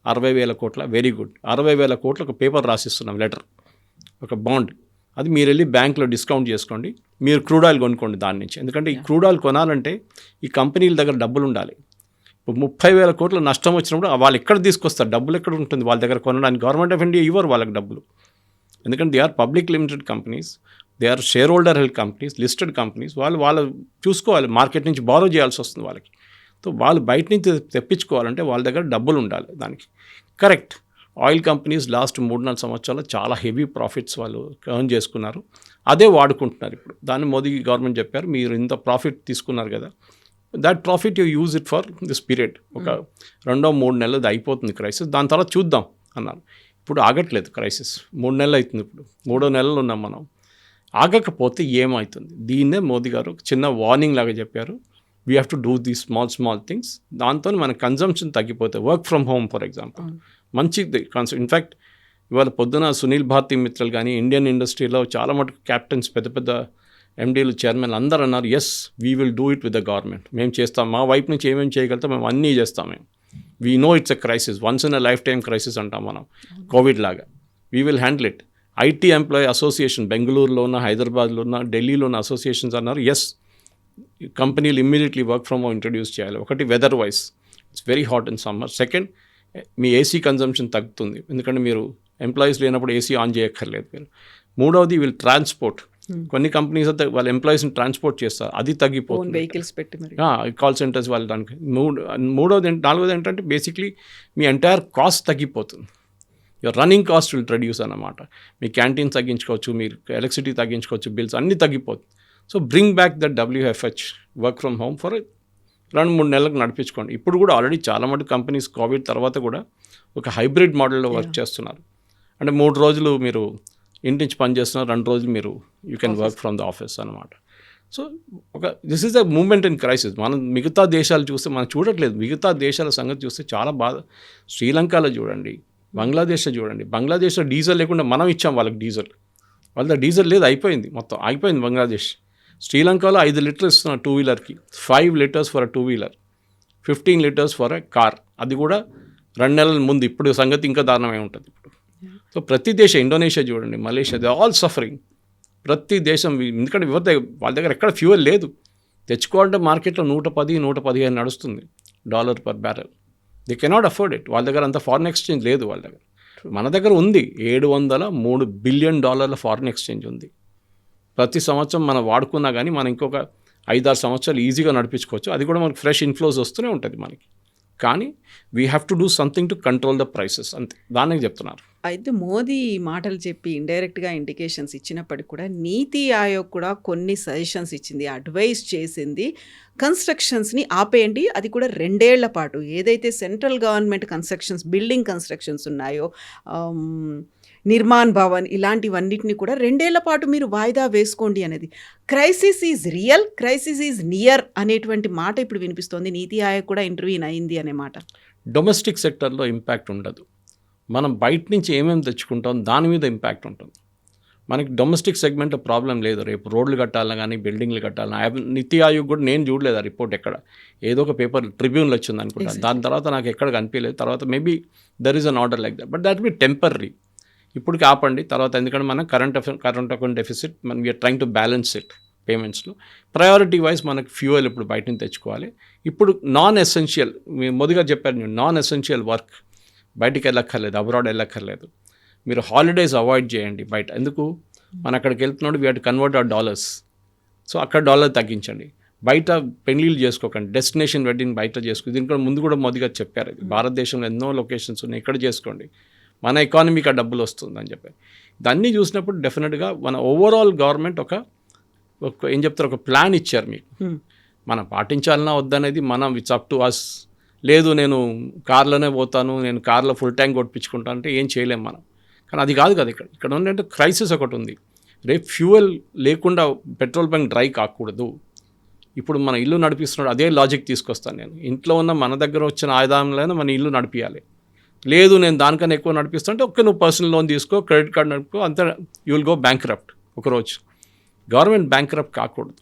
60,000 కోట్ల, వెరీ గుడ్, 60,000 కోట్లు ఒక పేపర్ రాసిస్తున్నాం, లెటర్, ఒక బాండ్, అది మీరు వెళ్ళి బ్యాంక్లో డిస్కౌంట్ చేసుకోండి, మీరు క్రూడ్ ఆయిల్ కొనుక్కోండి దాని నుంచి. ఎందుకంటే ఈ క్రూడ్ ఆయిల్ కొనాలంటే ఈ కంపెనీల దగ్గర డబ్బులు ఉండాలి. ఇప్పుడు 30,000 కోట్ల నష్టం వచ్చినప్పుడు వాళ్ళు ఎక్కడ తీసుకొస్తారు, డబ్బులు ఎక్కడ ఉంటుంది వాళ్ళ దగ్గర కొనడానికి? గవర్నమెంట్ ఆఫ్ ఇండియా ఇవ్వరు వాళ్ళకి డబ్బులు, ఎందుకంటే they are public limited companies, they are share holder held companies, listed companies. వాళ్ళు చూసుకోవాలి, మార్కెట్ నుంచి బారో చేయాల్సి వస్తుంది వాళ్ళకి. సో వాళ్ళు బయట నుంచి తెప్పించుకోవాలంటే వాళ్ళ దగ్గర డబ్బులు ఉండాలి దానికి. కరెక్ట్, ఆయిల్ కంపెనీస్ లాస్ట్ 3-4 సంవత్సరాలు చాలా హెవీ ప్రాఫిట్స్ వాళ్ళు ఎర్న్ చేసుకున్నారు, అదే వాడుకుంటున్నారు ఇప్పుడు. దాన్ని మోదీ గవర్నమెంట్ చెప్పారు, మీరు ఇంత ప్రాఫిట్ తీసుకున్నారు కదా, that profit you use it for this period, ఒక 2-3 నెలలు అయిపోతుంది క్రైసిస్, దాని తర్వాత చూద్దాం అన్నారు. ఇప్పుడు ఆగట్లేదు క్రైసిస్, 3 నెలలు అవుతుంది, ఇప్పుడు 3వ నెలలు ఉన్నాం మనం. ఆగకపోతే ఏమవుతుంది, దీన్నే మోదీ గారు చిన్న వార్నింగ్ లాగా చెప్పారు, వీ హ్యావ్ టు డూ దీ స్మాల్ థింగ్స్. దాంతో మన కన్జంప్షన్ తగ్గిపోతాయి. Work from home for example మంచిది కాన్సెప్ట్. ఇన్ఫ్యాక్ట్ ఇవాళ పొద్దున సునీల్ భారతి మిత్రల్ కానీ ఇండియన్ ఇండస్ట్రీలో చాలా మటుకు క్యాప్టెన్స్, పెద్ద పెద్ద ఎండీలు, చైర్మన్ అందరూ అన్నారు, yes we will do it with the government, మేము చేస్తాం, మా వైపు నుంచి ఏమేమి చేయగలుగుతాం మేము అన్నీ చేస్తాం, మేము we know it's a crisis, once in a life time crisis అంటాం మనం, కోవిడ్ లాగా, we will handle it. IT employee association బెంగళూరులో ఉన్న, హైదరాబాద్లో ఉన్న, ఢిల్లీలో ఉన్న అసోసియేషన్స్ అన్నారు, ఎస్ కంపెనీలు immediately work from home introduce చేయాలి. ఒకటి, weather wise it's very hot in summer. Second, మీ ఏసీ కన్జంప్షన్ తగ్గుతుంది, ఎందుకంటే మీరు ఎంప్లాయీస్ లేనప్పుడు ఏసీ ఆన్ చేయక్కర్లేదు మీరు. మూడవది, వీళ్ళు ట్రాన్స్పోర్ట్, కొన్ని కంపెనీస్ అయితే వాళ్ళ ఎంప్లాయీస్ని ట్రాన్స్పోర్ట్ చేస్తారు, అది తగ్గిపోతుంది, వెహికల్స్ పెట్టి మరి కాల్ సెంటర్స్ వాళ్ళు దానికి. నాలుగోది ఏంటంటే బేసిక్లీ మీ ఎంటైర్ కాస్ట్ తగ్గిపోతుంది, your running cost will reduce అన్నమాట. మీ క్యాంటీన్ తగ్గించుకోవచ్చు, మీరు ఎలక్ట్రిసిటీ తగ్గించుకోవచ్చు, బిల్స్ అన్నీ తగ్గిపోతుంది. So bring back the WFH, work from home, for 2-3 నెలలకు నడిపించుకోండి. ఇప్పుడు కూడా ఆల్రెడీ చాలా మటుకు కంపెనీస్ కోవిడ్ తర్వాత కూడా ఒక హైబ్రిడ్ మోడల్లో వర్క్ చేస్తున్నారు. అంటే 3 రోజులు మీరు ఇంటి నుంచి పని చేస్తున్నారు, 2 రోజులు మీరు you can work from the office అనమాట. So this is the moment in crisis. మనం మిగతా దేశాలు చూస్తే మనం చూడట్లేదు, మిగతా దేశాల సంగతి చూస్తే చాలా బాధ. శ్రీలంకలో చూడండి, బంగ్లాదేశ్లో చూడండి, బంగ్లాదేశ్లో డీజిల్ లేకుండా మనం ఇచ్చాం వాళ్ళకి డీజిల్, వాళ్ళ డీజిల్ లేదు, అయిపోయింది, మొత్తం అయిపోయింది బంగ్లాదేశ్. శ్రీలంకలో 5 లీటర్లు ఇస్తున్నారు 2 వీలర్కి, 5 litres for 2 wheeler, 15 litres for car, అది కూడా 2 నెలల ముందు. ఇప్పుడు సంగతి ఇంకా దారుణమై ఉంటుంది ఇప్పుడు. సో ప్రతి దేశం, ఇండోనేషియా చూడండి, మలేషియా, దే ఆల్ సఫరింగ్. ప్రతి దేశం, ఎందుకంటే వాళ్ళ దగ్గర ఎక్కడ ఫ్యూయల్ లేదు, తెచ్చుకోవాలంటే మార్కెట్లో 110-115 నడుస్తుంది dollar per barrel. They cannot afford it, వాళ్ళ దగ్గర అంత ఫారిన్ ఎక్స్చేంజ్ లేదు వాళ్ళ దగ్గర. మన దగ్గర ఉంది, $703 బిలియన్ ఫారిన్ ఎక్స్చేంజ్ ఉంది. ప్రతి సంవత్సరం మనం వాడుకున్నా కానీ మనం ఇంకొక 5-6 సంవత్సరాలు ఈజీగా నడిపించుకోవచ్చు, అది కూడా మనకి ఫ్రెష్ ఇన్ఫ్లోస్ వస్తూనే ఉంటుంది మనకి. కానీ we have to do something to control the prices, అంతే, దానికి చెప్తున్నారు. అయితే మోదీ మాటలు చెప్పి ఇండైరెక్ట్గా ఇండికేషన్స్ ఇచ్చినప్పటికి కూడా నీతి ఆయోగ్ కూడా కొన్ని సజెషన్స్ ఇచ్చింది, అడ్వైస్ చేసింది, కన్స్ట్రక్షన్స్ని ఆపేయండి, అది కూడా 2 ఏళ్ల పాటు. ఏదైతే central government constructions, building constructions ఉన్నాయో, నిర్మాణ్ భవన్, ఇలాంటివన్నిటిని కూడా 2 ఏళ్ల పాటు మీరు వాయిదా వేసుకోండి అనేది. Crisis is real, crisis is near అనేటువంటి మాట ఇప్పుడు వినిపిస్తోంది. నీతి ఆయోగ్ కూడా ఇంటర్వ్యూన్ అయింది అనే మాట. డొమెస్టిక్ సెక్టర్లో ఇంపాక్ట్ ఉండదు, మనం బయట నుంచి ఏమేమి తెచ్చుకుంటాం దాని మీద ఇంపాక్ట్ ఉంటుంది. మనకి డొమెస్టిక్ సెగ్మెంట్లో ప్రాబ్లం లేదు. రేపు రోడ్లు కట్టాలన్నా కానీ బిల్డింగ్లు కట్టాలన్నా, నీతి ఆయోగ్ కూడా నేను చూడలేదు ఆ రిపోర్ట్ ఎక్కడ, ఏదో ఒక పేపర్ ట్రిబ్యూన్లో వచ్చింది అనుకుంటా, దాని తర్వాత నాకు ఎక్కడ కనిపించలేదు. తర్వాత maybe there is an order like that, but that be temporary. ఇప్పటికి ఆపండి తర్వాత, ఎందుకంటే మనం కరెంట్ అకౌంట్ డెఫిసిట్, మనం we're trying to balance it పేమెంట్స్లో. ప్రయారిటీ వైజ్ మనకు ఫ్యూయల్ ఇప్పుడు బయట నుంచి తెచ్చుకోవాలి. ఇప్పుడు నాన్ ఎసెన్షియల్, మొదటిగా చెప్పారు నేను, నాన్ ఎసెన్షియల్ వర్క్ బయటికి వెళ్ళక్కర్లేదు, అబ్రాడ్ వెళ్ళక్కర్లేదు. మీరు హాలిడేస్ అవాయిడ్ చేయండి బయట. ఎందుకు, మనం అక్కడికి వెళ్తున్నాడు, we have to convert hour dollars. So అక్కడ డాలర్ తగ్గించండి. బయట పెళ్లిళ్ళు చేసుకోకండి, డెస్టినేషన్ వెడ్డింగ్ బయట చేసుకోండి. దీని కూడా ముందు కూడా మోదీగా చెప్పారు, భారతదేశంలో ఎన్నో లొకేషన్స్ ఉన్నాయి, ఇక్కడ చేసుకోండి, మన ఎకానమీకి ఆ డబ్బులు వస్తుందని చెప్పి. దాన్ని చూసినప్పుడు డెఫినెట్గా మన ఓవరాల్ గవర్నమెంట్ ఒక ఏం చెప్తారు, ఒక ప్లాన్ ఇచ్చారు మీకు. మనం పాటించాలన్నా వద్దనేది మనం, ఇట్స్ అప్ టు అస్. లేదు నేను కార్లోనే పోతాను, నేను కార్లో ఫుల్ ట్యాంక్ కొట్టించుకుంటాను అంటే ఏం చేయలేం మనం. కానీ అది కాదు కదా, ఇక్కడ ఏంటంటే క్రైసిస్ ఒకటి ఉంది. రేపు ఫ్యూయల్ లేకుండా పెట్రోల్ బంక్ డ్రై కాకూడదు. ఇప్పుడు మన ఇల్లు నడిపిస్తున్నాడు అదే లాజిక్ తీసుకొస్తాను నేను. ఇంట్లో ఉన్న మన దగ్గర వచ్చిన ఆదాయంలోనే మన ఇల్లు నడిపించాలి. లేదు నేను దానికన్నా ఎక్కువ నడిపిస్తుంటే ఒక్క నువ్వు పర్సనల్ లోన్ తీసుకో, క్రెడిట్ కార్డ్ నడుపుకో, అంతా యూ విల్ గో బ్యాంక్రప్ట్ ఒకరోజు. గవర్నమెంట్ బ్యాంక్రప్ట్ కాకూడదు.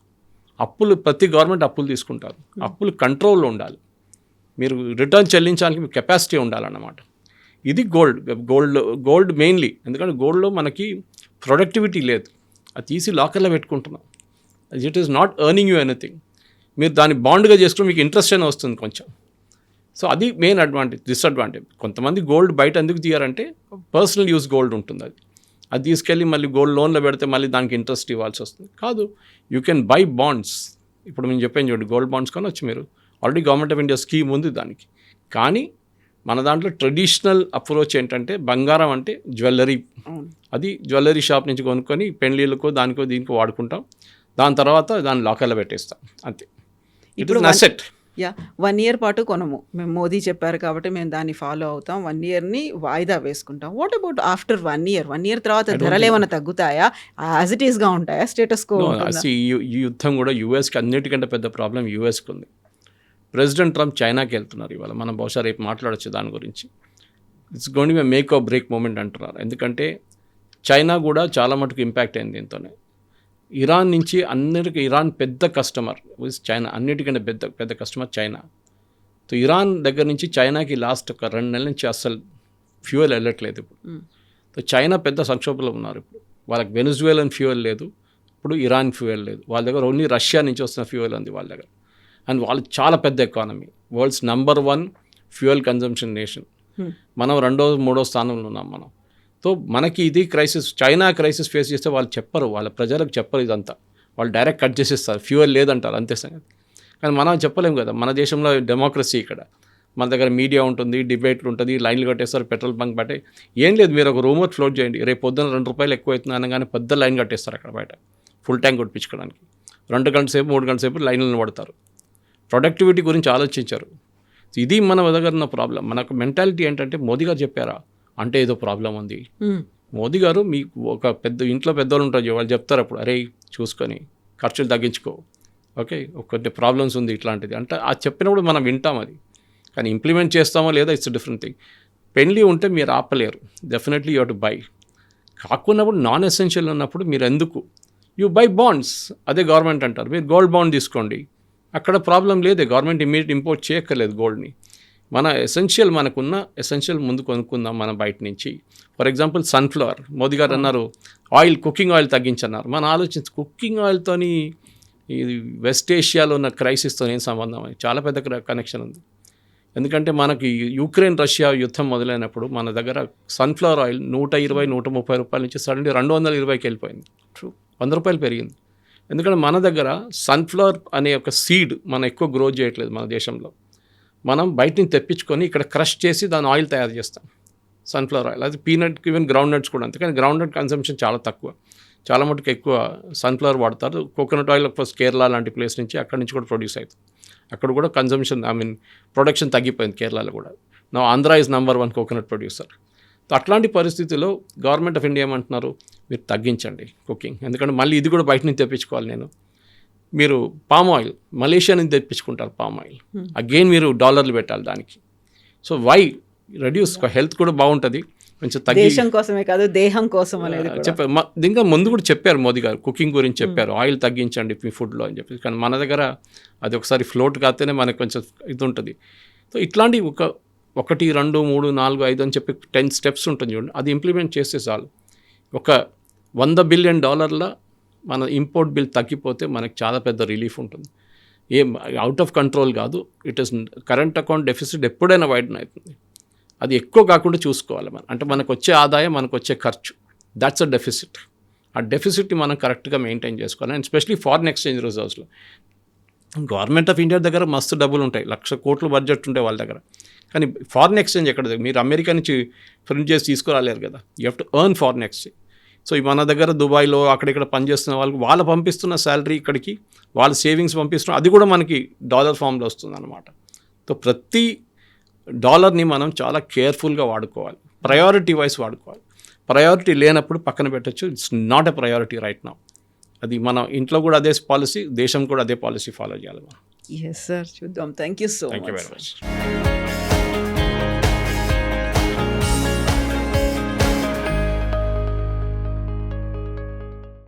అప్పులు ప్రతి గవర్నమెంట్ అప్పులు తీసుకుంటారు. అప్పులు కంట్రోల్లో ఉండాలి. మీరు రిటర్న్ చెల్లించడానికి మీకు కెపాసిటీ ఉండాలన్నమాట. ఇది గోల్డ్ మెయిన్లీ. ఎందుకంటే గోల్డ్లో మనకి ప్రొడక్టివిటీ లేదు. అది తీసి లాకర్లో పెట్టుకుంటున్నాం. It is not earning you anything. మీరు దాన్ని బాండ్గా చేసుకుని మీకు ఇంట్రెస్ట్ అయినా వస్తుంది కొంచెం. సో అది మెయిన్ డిసడ్వాంటేజ్. కొంతమంది గోల్డ్ బయట ఎందుకు తీయారంటే పర్సనల్ యూస్ గోల్డ్ ఉంటుంది. అది తీసుకెళ్ళి మళ్ళీ గోల్డ్ లోన్లో పెడితే మళ్ళీ దానికి ఇంట్రెస్ట్ ఇవ్వాల్సి వస్తుంది. కాదు, యూ కెన్ బై బాండ్స్. ఇప్పుడు నేను చెప్పాను చూడండి, గోల్డ్ బాండ్స్ కొనొచ్చు మీరు. Already government of India scheme ఉంది దానికి. కానీ మన దాంట్లో ట్రెడిషనల్ అప్రోచ్ ఏంటంటే బంగారం అంటే జ్యువెలరీ. అది జ్యువెలరీ షాప్ నుంచి కొనుక్కొని పెళ్ళిళ్ళకో దానికో దీనికో వాడుకుంటాం. దాని తర్వాత దాన్ని లాకర్లో పెట్టేస్తాం అంతే. It is asset. 1 year పాటు కొనము. మేము మోదీ చెప్పారు కాబట్టి మేము దాన్ని ఫాలో అవుతాం. 1 yearని వాయిదా వేసుకుంటాం. What about after 1 year? 1 year తర్వాత ధరలు ఏమైనా తగ్గుతాయా? యాజ్ ఇట్ ఈస్గా ఉంటాయా? Status quo? ఈ యుద్ధం కూడా యూఎస్కి అన్నిటికంటే పెద్ద ప్రాబ్లం యూఎస్కి ఉంది. ప్రెసిడెంట్ ట్రంప్ చైనాకి వెళ్తున్నారు ఇవాళ. మనం బహుశా రేపు మాట్లాడచ్చు దాని గురించి. It's going to be make or break moment అంటున్నారు. ఎందుకంటే చైనా కూడా చాలా మటుకు ఇంపాక్ట్ అయింది దీంతోనే. ఇరాన్ నుంచి అన్నిటికీ ఇరాన్ పెద్ద కస్టమర్ చైనా, అన్నిటికంటే పెద్ద కస్టమర్ చైనా. సో ఇరాన్ దగ్గర నుంచి చైనాకి లాస్ట్ ఒక 2 నెలల నుంచి అస్సలు ఫ్యూయల్ వెళ్ళట్లేదు ఇప్పుడు. సో చైనా పెద్ద సంక్షోభంలో ఉన్నారు ఇప్పుడు. వాళ్ళకి వెనిజువేలన్ ఫ్యూయల్ లేదు, ఇప్పుడు ఇరాన్ ఫ్యూయల్ లేదు. వాళ్ళ దగ్గర ఓన్లీ రష్యా నుంచి వస్తున్న ఫ్యూయల్ ఉంది వాళ్ళ దగ్గర. అండ్ వాళ్ళు చాలా పెద్ద economy, world's number 1 fuel consumption nation. మనం 2వ 3వ స్థానంలో ఉన్నాం మనం. సో మనకి ఇది క్రైసిస్, చైనా క్రైసిస్ ఫేస్ చేస్తే వాళ్ళు చెప్పరు, వాళ్ళ ప్రజలకు చెప్పరు ఇదంతా. వాళ్ళు డైరెక్ట్ కట్ చేసేస్తారు, ఫ్యూయల్ లేదంటారు అంతే సంగతి. కానీ మనం చెప్పలేము కదా, మన దేశంలో డెమోక్రసీ ఇక్కడ. మన దగ్గర మీడియా ఉంటుంది, డిబేట్లు ఉంటుంది, లైన్లు కట్టేస్తారు, పెట్రోల్ బంక్ బట్టే. ఏం లేదు, మీరు ఒక రూమర్ ఫ్లోట్ చేయండి, రేపు పొద్దున ₹2 ఎక్కువ అవుతుంది అనగానే పెద్ద లైన్ కట్టేస్తారు అక్కడ బయట ఫుల్ ట్యాంక్ కొట్టించుకోవడానికి. 2 గంటల సేపు 3 గంటల సేపు లైన్లను పడతారు. ప్రొడక్టివిటీ గురించి ఆలోచించారు. ఇది మన దగ్గర ఉన్న ప్రాబ్లం. మనకు మెంటాలిటీ ఏంటంటే మోదీ గారు చెప్పారా అంటే ఏదో ప్రాబ్లం ఉంది. మోదీ గారు మీకు ఒక ఇంట్లో పెద్దవాళ్ళు ఉంటారు, వాళ్ళు చెప్తారు అప్పుడు, అరే చూసుకొని ఖర్చులు తగ్గించుకో, ఓకే కొన్ని ప్రాబ్లమ్స్ ఉంది ఇట్లాంటిది అంటే ఆ చెప్పినప్పుడు మనం వింటాం. అది కానీ ఇంప్లిమెంట్ చేస్తామో లేదా ఇట్స్ డిఫరెంట్ థింగ్. పెళ్ళి ఉంటే మీరు ఆపలేరు, డెఫినెట్లీ యూ టు బై. కాకున్నప్పుడు నాన్ ఎసెన్షియల్ ఉన్నప్పుడు మీరు ఎందుకు యూ బై బాండ్స్. అదే గవర్నమెంట్ అంటారు, మీరు గోల్డ్ బాండ్ తీసుకోండి, అక్కడ ప్రాబ్లం లేదే. గవర్నమెంట్ ఇమీడియట్ ఇంపోర్ట్ చేయక్కర్లేదు గోల్డ్ని. మన ఎసెన్షియల్, మనకున్న ఎసెన్షియల్ ముందు కొనుక్కుందాం మనం బయట నుంచి. ఫర్ ఎగ్జాంపుల్ సన్ఫ్లవర్, మోదీ గారు అన్నారు ఆయిల్, కుకింగ్ ఆయిల్ తగ్గించన్నారు. మనం ఆలోచించి కుకింగ్ ఆయిల్తోని ఇది వెస్ట్ ఏషియాలో ఉన్న క్రైసిస్తో ఏం సంబంధం అని చాలా పెద్ద కనెక్షన్ ఉంది. ఎందుకంటే మనకి యుక్రెయిన్ రష్యా యుద్ధం మొదలైనప్పుడు మన దగ్గర సన్ఫ్లవర్ ఆయిల్ ₹120-130 నుంచి సడన్లీ $220కి వెళ్ళిపోయింది. ₹100 పెరిగింది. ఎందుకంటే మన దగ్గర సన్ఫ్లవర్ అనే ఒక సీడ్ మనం ఎక్కువ గ్రో చేయట్లేదు మన దేశంలో. మనం బయట నుంచి తెప్పించుకొని ఇక్కడ క్రష్ చేసి దాని ఆయిల్ తయారు చేస్తాం, సన్ఫ్లవర్ ఆయిల్. అది పీనట్, ఈవెన్ గ్రౌండ్ నట్స్ కూడా అంతే. కానీ గ్రౌండ్ నట్ కన్సంప్షన్ చాలా తక్కువ, చాలా మటుకు ఎక్కువ సన్ఫ్లవర్ వాడతారు. కోకోనట్ ఆయిల్ ఫస్ట్ కేరళ లాంటి ప్లేస్ నుంచి, అక్కడి నుంచి కూడా ప్రొడ్యూస్ అవుతుంది. అక్కడ కూడా కన్సంప్షన్, ప్రొడక్షన్ తగ్గిపోయింది కేరళలో కూడా. నా Andhra is number 1 coconut producer. అట్లాంటి పరిస్థితుల్లో గవర్నమెంట్ ఆఫ్ ఇండియా ఏమంటున్నారు, మీరు తగ్గించండి కుకింగ్, ఎందుకంటే మళ్ళీ ఇది కూడా బయట నుంచి తెప్పించుకోవాలి నేను. మీరు పామ్ ఆయిల్ మలేషియా నుంచి తెప్పించుకుంటారు పామ్ ఆయిల్, అగైన్ మీరు $డాలర్లు పెట్టాలి దానికి. సో వై రెడ్యూస్, హెల్త్ కూడా బాగుంటుంది కొంచెం తగ్గి, దేశం కోసమే కాదు దేహం కోసం అనేది చెప్పారు. ఇంకా ముందు కూడా చెప్పారు మోదీ గారు, కుకింగ్ గురించి చెప్పారు, ఆయిల్ తగ్గించండి మీ ఫుడ్లో అని చెప్పి. కానీ మన దగ్గర అది ఒకసారి ఫ్లోట్ కాస్తేనే మనకు కొంచెం ఇది ఉంటుంది. సో ఇట్లాంటి 1, 2, 3, 4, 5 అని చెప్పి 10 స్టెప్స్ ఉంటుంది చూడండి, అది ఇంప్లిమెంట్ చేస్తే చాలు. ఒక $100 బిలియన్ మన ఇంపోర్ట్ బిల్ తగ్గిపోతే మనకు చాలా పెద్ద రిలీఫ్ ఉంటుంది. ఏం అవుట్ ఆఫ్ కంట్రోల్ కాదు, it is current account deficit ఎప్పుడైనా వైడన్ అవుతుంది. అది ఎక్కువ కాకుండా చూసుకోవాలి మనం. అంటే మనకు వచ్చే ఆదాయం, మనకు వచ్చే ఖర్చు, దాట్స్ అ డెఫిసిట్. ఆ డెఫిసిట్ని మనం కరెక్ట్గా మెయింటైన్ చేసుకోవాలి. అండ్ ఎస్పెషలీ ఫారిన్ ఎక్స్చేంజ్ రిజర్వ్స్లో గవర్నమెంట్ ఆఫ్ ఇండియా దగ్గర మస్తు డబ్బులు ఉంటాయి, ₹1,00,000 కోట్ల బడ్జెట్ ఉంటాయి వాళ్ళ దగ్గర. కానీ ఫారిన్ ఎక్స్చేంజ్ ఎక్కడ, మీరు అమెరికా నుంచి ప్రింట్ చేసి తీసుకురాలేరు కదా, you have to earn foreign exchange. So మన దగ్గర దుబాయ్లో అక్కడిక్కడ పనిచేస్తున్న వాళ్ళు పంపిస్తున్న శాలరీ ఇక్కడికి, వాళ్ళ సేవింగ్స్ పంపిస్తున్న, అది కూడా మనకి డాలర్ ఫామ్లో వస్తుంది అన్నమాట. సో ప్రతి డాలర్ని మనం చాలా కేర్ఫుల్గా వాడుకోవాలి, ప్రయారిటీ వైజ్ వాడుకోవాలి. ప్రయారిటీ లేనప్పుడు పక్కన పెట్టచ్చు, it's not a priority right now. అది మన ఇంట్లో కూడా అదే పాలసీ, దేశం కూడా అదే పాలసీ ఫాలో చేయాలి మనం. ఎస్ సార్, చూద్దాం. Thank you so thank you much. Very much.